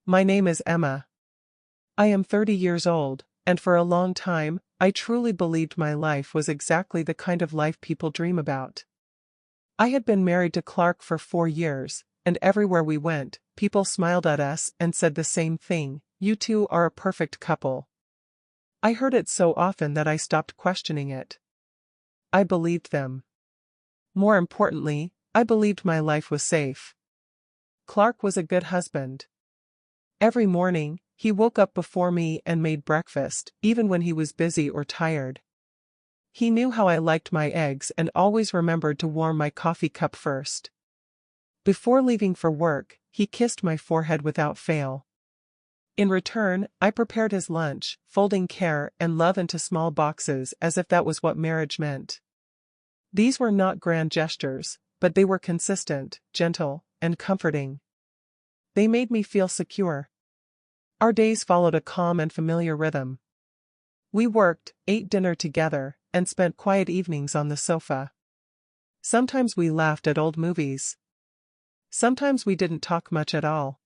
My name is Emma. I am 30 years old, and for a long time, I truly believed my life was exactly the kind of life people dream about. I had been married to Clark for 4 years, and everywhere we went, people smiled at us and said the same thing: "You two are a perfect couple." I heard it so often that I stopped questioning it. I believed them. More importantly, I believed my life was safe. Clark was a good husband. Every morning, he woke up before me and made breakfast, even when he was busy or tired. He knew how I liked my eggs and always remembered to warm my coffee cup first. Before leaving for work, he kissed my forehead without fail. In return, I prepared his lunch, folding care and love into small boxes as if that was what marriage meant. These were not grand gestures, but they were consistent, gentle, and comforting. They made me feel secure. Our days followed a calm and familiar rhythm. We worked, ate dinner together, and spent quiet evenings on the sofa. Sometimes we laughed at old movies. Sometimes we didn't talk much at all.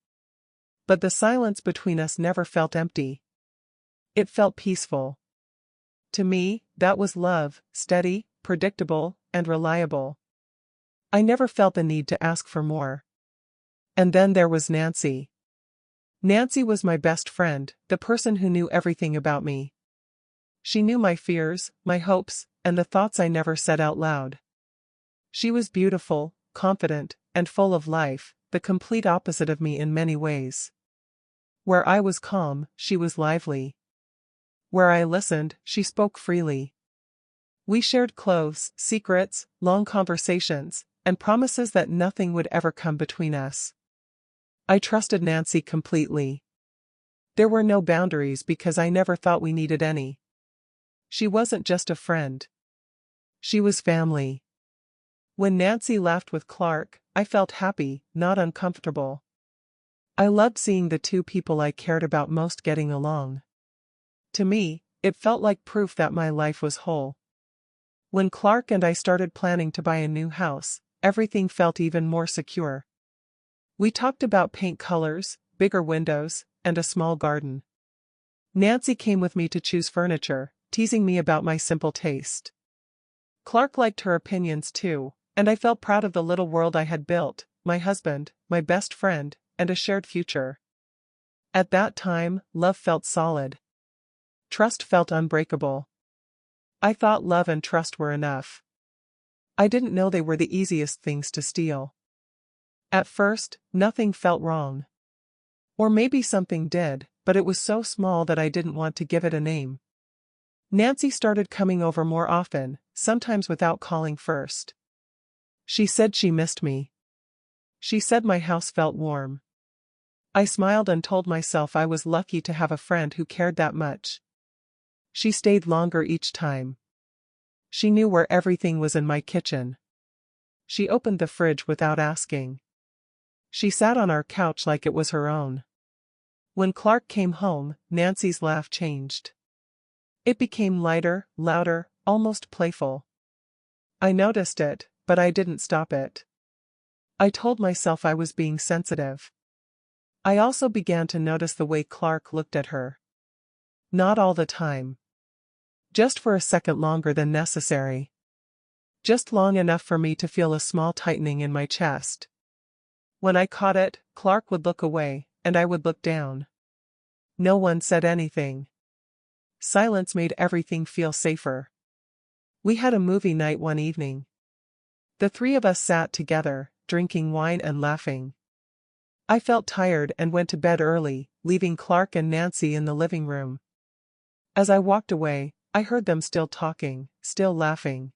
But the silence between us never felt empty. It felt peaceful. To me, that was love, steady, predictable, and reliable. I never felt the need to ask for more. And then there was Nancy. Nancy was my best friend, the person who knew everything about me. She knew my fears, my hopes, and the thoughts I never said out loud. She was beautiful, confident, and full of life, the complete opposite of me in many ways. Where I was calm, she was lively. Where I listened, she spoke freely. We shared clothes, secrets, long conversations, and promises that nothing would ever come between us. I trusted Nancy completely. There were no boundaries because I never thought we needed any. She wasn't just a friend. She was family. When Nancy laughed with Clark, I felt happy, not uncomfortable. I loved seeing the two people I cared about most getting along. To me, it felt like proof that my life was whole. When Clark and I started planning to buy a new house, everything felt even more secure. We talked about paint colors, bigger windows, and a small garden. Nancy came with me to choose furniture, teasing me about my simple taste. Clark liked her opinions too, and I felt proud of the little world I had built: my husband, my best friend, and a shared future. At that time, love felt solid. Trust felt unbreakable. I thought love and trust were enough. I didn't know they were the easiest things to steal. At first, nothing felt wrong. Or maybe something did, but it was so small that I didn't want to give it a name. Nancy started coming over more often, sometimes without calling first. She said she missed me. She said my house felt warm. I smiled and told myself I was lucky to have a friend who cared that much. She stayed longer each time. She knew where everything was in my kitchen. She opened the fridge without asking. She sat on our couch like it was her own. When Clark came home, Nancy's laugh changed. It became lighter, louder, almost playful. I noticed it, but I didn't stop it. I told myself I was being sensitive. I also began to notice the way Clark looked at her. Not all the time. Just for a second longer than necessary. Just long enough for me to feel a small tightening in my chest. When I caught it, Clark would look away, and I would look down. No one said anything. Silence made everything feel safer. We had a movie night one evening. The three of us sat together, drinking wine and laughing. I felt tired and went to bed early, leaving Clark and Nancy in the living room. As I walked away, I heard them still talking, still laughing.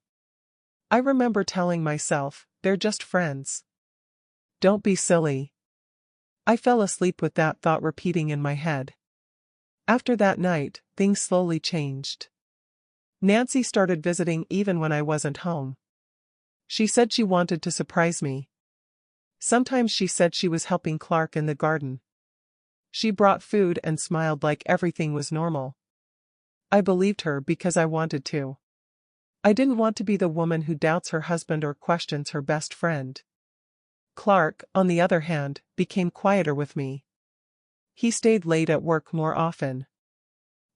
I remember telling myself, they're just friends. Don't be silly. I fell asleep with that thought repeating in my head. After that night, things slowly changed. Nancy started visiting even when I wasn't home. She said she wanted to surprise me. Sometimes she said she was helping Clark in the garden. She brought food and smiled like everything was normal. I believed her because I wanted to. I didn't want to be the woman who doubts her husband or questions her best friend. Clark, on the other hand, became quieter with me. He stayed late at work more often.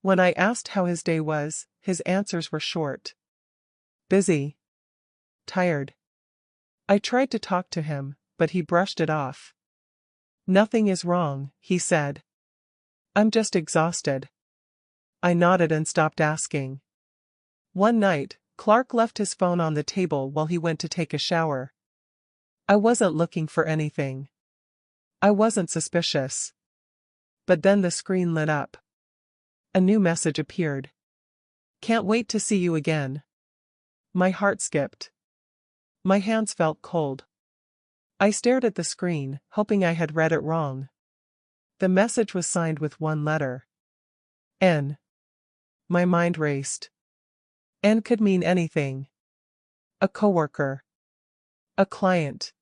When I asked how his day was, his answers were short. Busy. Tired. I tried to talk to him, but he brushed it off. Nothing is wrong, he said. I'm just exhausted. I nodded and stopped asking. One night, Clark left his phone on the table while he went to take a shower. I wasn't looking for anything. I wasn't suspicious. But then the screen lit up. A new message appeared. Can't wait to see you again. My heart skipped. My hands felt cold. I stared at the screen, hoping I had read it wrong. The message was signed with one letter. N. My mind raced. N could mean anything. A coworker. A client.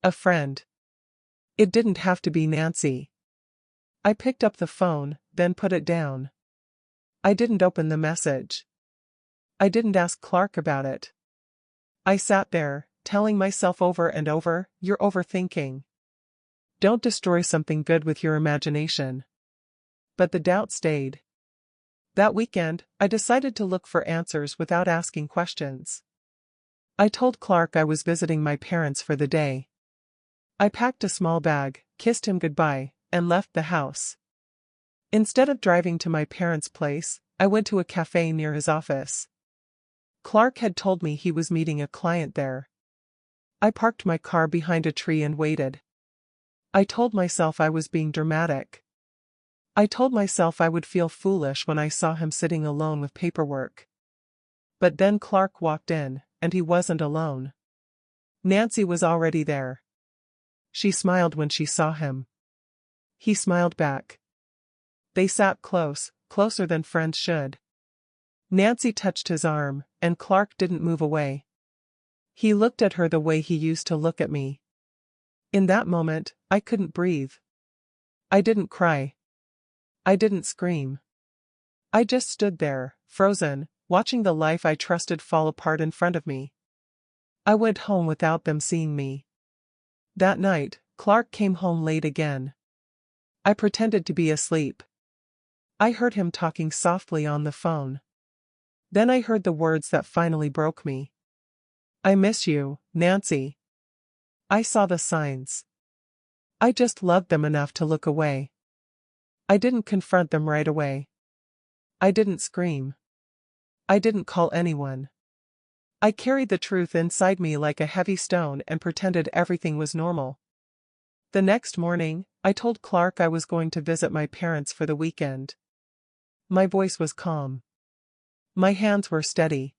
A friend. It didn't have to be Nancy. I picked up the phone, then put it down. I didn't open the message. I didn't ask Clark about it. I sat there, telling myself over and over, you're overthinking. Don't destroy something good with your imagination. But the doubt stayed. That weekend, I decided to look for answers without asking questions. I told Clark I was visiting my parents for the day. I packed a small bag, kissed him goodbye, and left the house. Instead of driving to my parents' place, I went to a cafe near his office. Clark had told me he was meeting a client there. I parked my car behind a tree and waited. I told myself I was being dramatic. I told myself I would feel foolish when I saw him sitting alone with paperwork. But then Clark walked in, and he wasn't alone. Nancy was already there. She smiled when she saw him. He smiled back. They sat close, closer than friends should. Nancy touched his arm, and Clark didn't move away. He looked at her the way he used to look at me. In that moment, I couldn't breathe. I didn't cry. I didn't scream. I just stood there, frozen, watching the life I trusted fall apart in front of me. I went home without them seeing me. That night, Clark came home late again. I pretended to be asleep. I heard him talking softly on the phone. Then I heard the words that finally broke me. I miss you, Nancy. I saw the signs. I just loved them enough to look away. I didn't confront them right away. I didn't scream. I didn't call anyone. I carried the truth inside me like a heavy stone and pretended everything was normal. The next morning, I told Clark I was going to visit my parents for the weekend. My voice was calm. My hands were steady.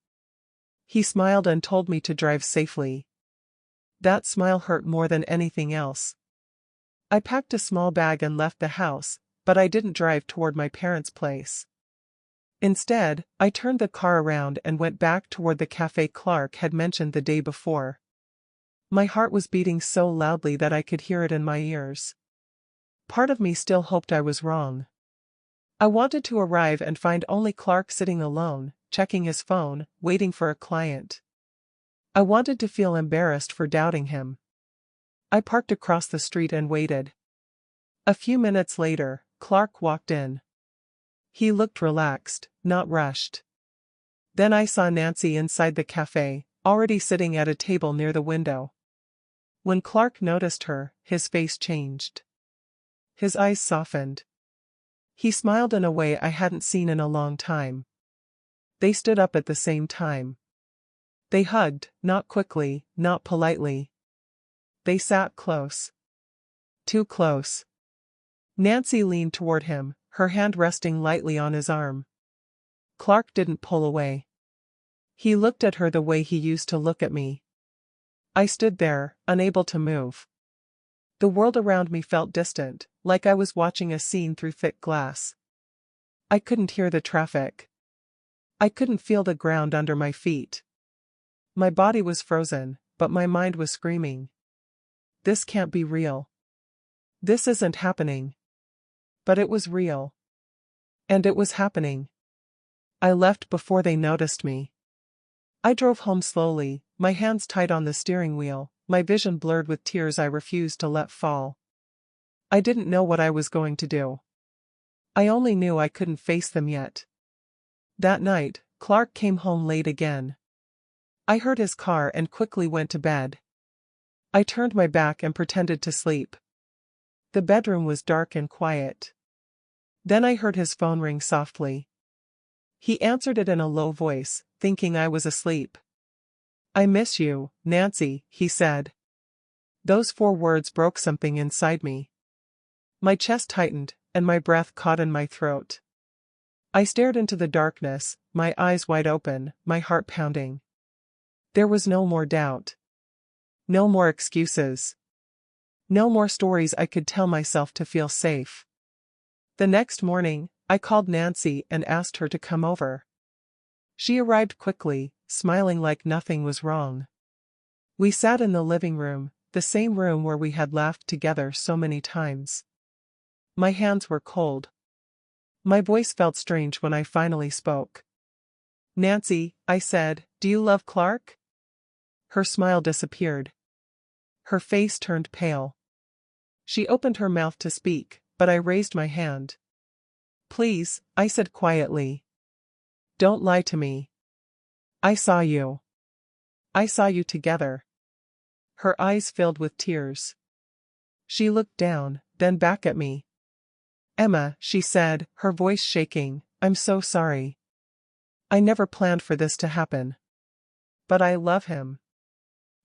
He smiled and told me to drive safely. That smile hurt more than anything else. I packed a small bag and left the house, but I didn't drive toward my parents' place. Instead, I turned the car around and went back toward the cafe Clark had mentioned the day before. My heart was beating so loudly that I could hear it in my ears. Part of me still hoped I was wrong. I wanted to arrive and find only Clark sitting alone, checking his phone, waiting for a client. I wanted to feel embarrassed for doubting him. I parked across the street and waited. A few minutes later, Clark walked in. He looked relaxed, not rushed. Then I saw Nancy inside the cafe, already sitting at a table near the window. When Clark noticed her, his face changed. His eyes softened. He smiled in a way I hadn't seen in a long time. They stood up at the same time. They hugged, not quickly, not politely. They sat close. Too close. Nancy leaned toward him, her hand resting lightly on his arm. Clark didn't pull away. He looked at her the way he used to look at me. I stood there, unable to move. The world around me felt distant, like I was watching a scene through thick glass. I couldn't hear the traffic. I couldn't feel the ground under my feet. My body was frozen, but my mind was screaming. This can't be real. This isn't happening. But it was real. And it was happening. I left before they noticed me. I drove home slowly, my hands tight on the steering wheel, my vision blurred with tears I refused to let fall. I didn't know what I was going to do. I only knew I couldn't face them yet. That night, Clark came home late again. I heard his car and quickly went to bed. I turned my back and pretended to sleep. The bedroom was dark and quiet. Then I heard his phone ring softly. He answered it in a low voice, thinking I was asleep. "I miss you, Nancy," he said. Those 4 words broke something inside me. My chest tightened, and my breath caught in my throat. I stared into the darkness, my eyes wide open, my heart pounding. There was no more doubt. No more excuses. No more stories I could tell myself to feel safe. The next morning, I called Nancy and asked her to come over. She arrived quickly, smiling like nothing was wrong. We sat in the living room, the same room where we had laughed together so many times. My hands were cold. My voice felt strange when I finally spoke. "Nancy," I said, "do you love Clark?" Her smile disappeared. Her face turned pale. She opened her mouth to speak, but I raised my hand. "Please," I said quietly. "Don't lie to me. I saw you. I saw you together." Her eyes filled with tears. She looked down, then back at me. "Emma," she said, her voice shaking, "I'm so sorry. I never planned for this to happen. But I love him."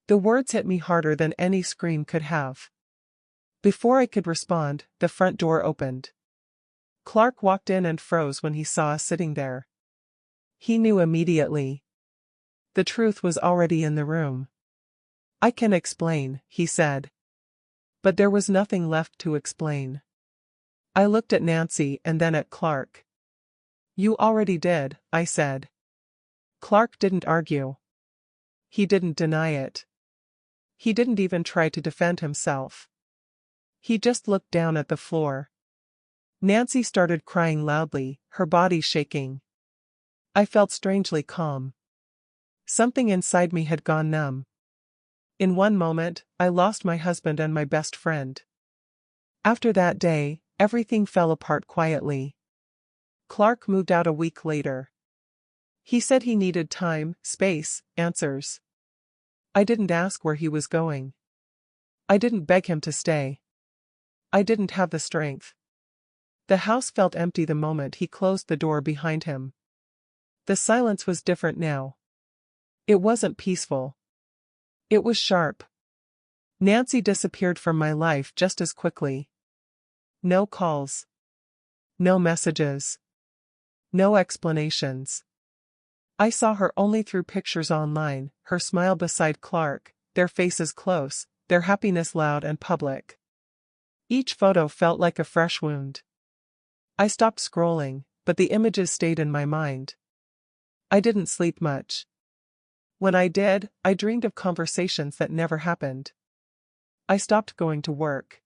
The words hit me harder than any scream could have. Before I could respond, the front door opened. Clark walked in and froze when he saw us sitting there. He knew immediately. The truth was already in the room. "I can explain," he said. But there was nothing left to explain. I looked at Nancy and then at Clark. "You already did," I said. Clark didn't argue. He didn't deny it. He didn't even try to defend himself. He just looked down at the floor. Nancy started crying loudly, her body shaking. I felt strangely calm. Something inside me had gone numb. In one moment, I lost my husband and my best friend. After that day, everything fell apart quietly. Clark moved out a week later. He said he needed time, space, answers. I didn't ask where he was going. I didn't beg him to stay. I didn't have the strength. The house felt empty the moment he closed the door behind him. The silence was different now. It wasn't peaceful. It was sharp. Nancy disappeared from my life just as quickly. No calls. No messages. No explanations. I saw her only through pictures online, her smile beside Clark, their faces close, their happiness loud and public. Each photo felt like a fresh wound. I stopped scrolling, but the images stayed in my mind. I didn't sleep much. When I did, I dreamed of conversations that never happened. I stopped going to work.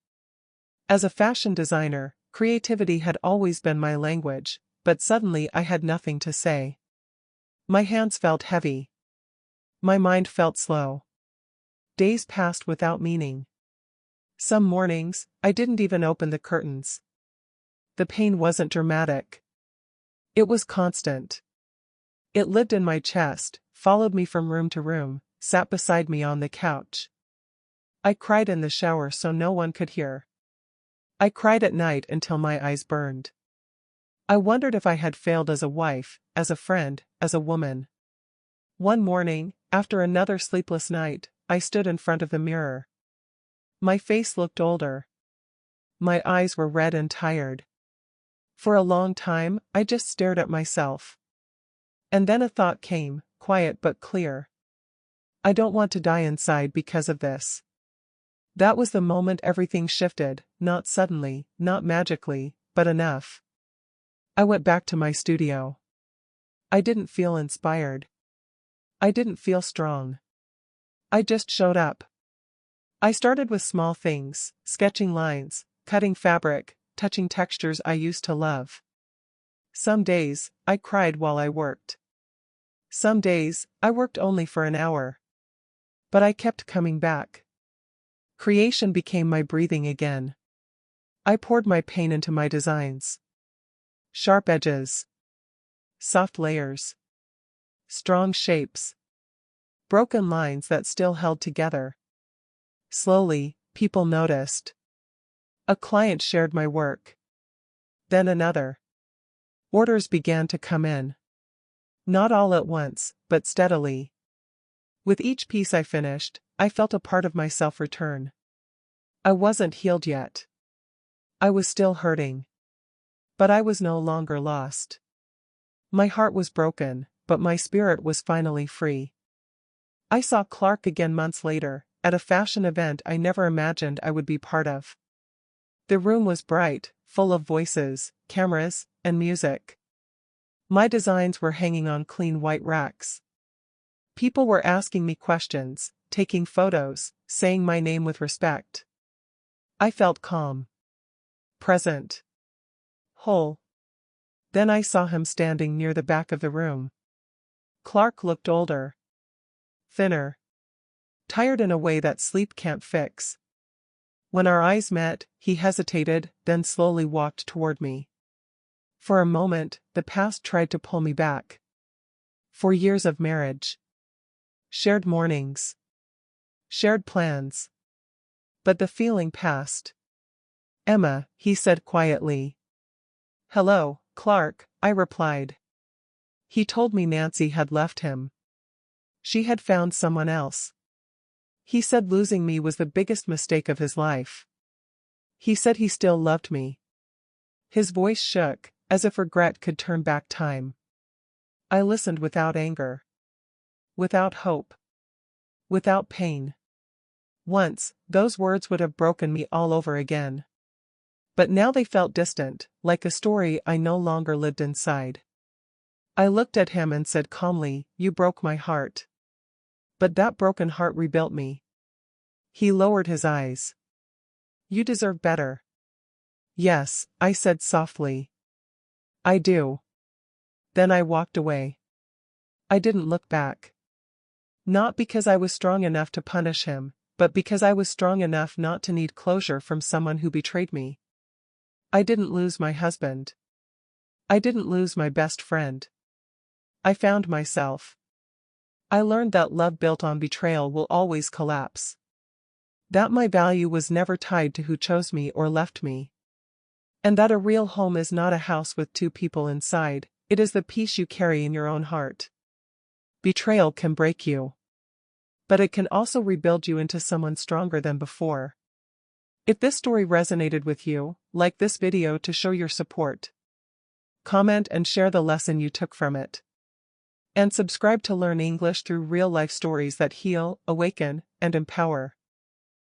As a fashion designer, creativity had always been my language, but suddenly I had nothing to say. My hands felt heavy. My mind felt slow. Days passed without meaning. Some mornings, I didn't even open the curtains. The pain wasn't dramatic. It was constant. It lived in my chest, followed me from room to room, sat beside me on the couch. I cried in the shower so no one could hear. I cried at night until my eyes burned. I wondered if I had failed as a wife, as a friend, as a woman. One morning, after another sleepless night, I stood in front of the mirror. My face looked older. My eyes were red and tired. For a long time, I just stared at myself. And then a thought came, quiet but clear. I don't want to die inside because of this. That was the moment everything shifted, not suddenly, not magically, but enough. I went back to my studio. I didn't feel inspired. I didn't feel strong. I just showed up. I started with small things, sketching lines, cutting fabric, touching textures I used to love. Some days, I cried while I worked. Some days, I worked only for an hour. But I kept coming back. Creation became my breathing again. I poured my pain into my designs. Sharp edges. Soft layers. Strong shapes. Broken lines that still held together. Slowly, people noticed. A client shared my work. Then another. Orders began to come in. Not all at once, but steadily. With each piece I finished, I felt a part of myself return. I wasn't healed yet. I was still hurting. But I was no longer lost. My heart was broken, but my spirit was finally free. I saw Clark again months later, at a fashion event I never imagined I would be part of. The room was bright, full of voices, cameras, and music. My designs were hanging on clean white racks. People were asking me questions, taking photos, saying my name with respect. I felt calm. Present. Whole. Then I saw him standing near the back of the room. Clark looked older. Thinner. Tired in a way that sleep can't fix. When our eyes met, he hesitated, then slowly walked toward me. For a moment, the past tried to pull me back. 4 years of marriage. Shared mornings. Shared plans. But the feeling passed. "Emma," he said quietly. "Hello, Clark," I replied. He told me Nancy had left him. She had found someone else. He said losing me was the biggest mistake of his life. He said he still loved me. His voice shook, as if regret could turn back time. I listened without anger. Without hope. Without pain. Once, those words would have broken me all over again. But now they felt distant, like a story I no longer lived inside. I looked at him and said calmly, "You broke my heart. But that broken heart rebuilt me." He lowered his eyes. "You deserve better." "Yes," I said softly. "I do." Then I walked away. I didn't look back. Not because I was strong enough to punish him, but because I was strong enough not to need closure from someone who betrayed me. I didn't lose my husband. I didn't lose my best friend. I found myself. I learned that love built on betrayal will always collapse. That my value was never tied to who chose me or left me. And that a real home is not a house with 2 people inside, it is the peace you carry in your own heart. Betrayal can break you. But it can also rebuild you into someone stronger than before. If this story resonated with you, like this video to show your support. Comment and share the lesson you took from it. And subscribe to learn English through real-life stories that heal, awaken, and empower.